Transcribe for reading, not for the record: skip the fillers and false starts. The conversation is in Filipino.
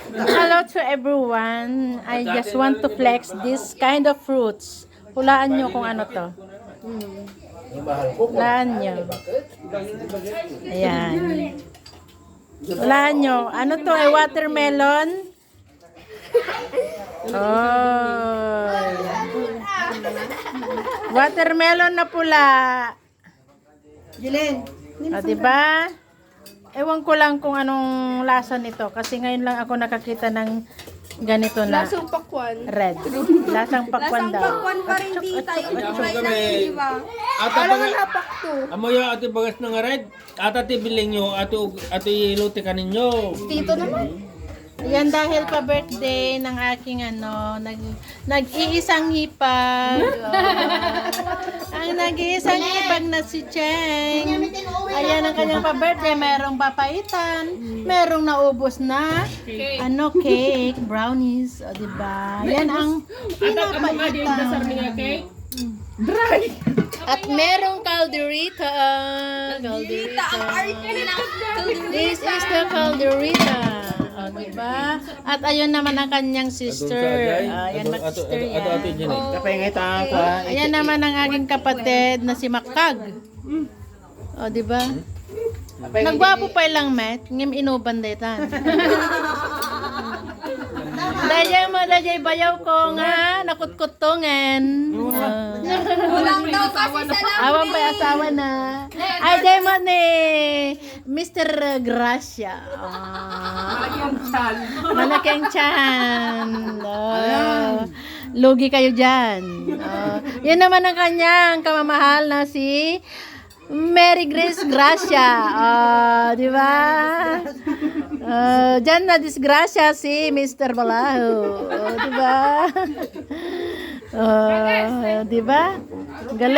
Hello to everyone. I just want to flex this kind of fruits. Hulaan nyo kung ano to. Hulaan nyo. Ayan. Hulaan nyo. Ano to? Ay watermelon? Oh. Watermelon na pula. Jilin. O, diba? Ewan ko lang kung anong lasa nito. Kasi ngayon lang ako nakakita ng ganito na Lasang pakwan. red. Lasang pakwan Lasang daw. pakwan pa rin tita. Yung try lang yun, di ba? Ata Alam mo bagas, napak to. amoy ati bagas ng red. Ata tibiling nyo, ati iluti ka ninyo. Tito naman. Yan dahil pa birthday ng aking nag-iisang hipag. Ang nag-iisang hipag na si Cheng. Ayan ang kanyang pa birthday. Merong papaitan. Merong naubos na cake, brownies, o diba? Yan ang pinapaitan. At merong calderita. Tita, ang arte lang. This is the calderita. O, diba? At ayun naman ang kanyang sister. Ayan, mag-sister yan. Kapay nga ko ha. Ayan naman ang aking kapatid na si Makag. O, diba? Nagwapo pa ilang met. Ngim inuban detan. Dajay bayaw ko nga. Nakutkutungen. Kulang daw kasi sa lang. Awan pa asawa na. Ay, day mo ni Mr. Gracia. Malaking tiyan. Lugi kayo dyan. Yan naman ang kanyang kamamahal na si Mary Grace Gracia. Di ba? Dyan na disgrasya si Mr. Balaho. Di ba? Di ba? Galing.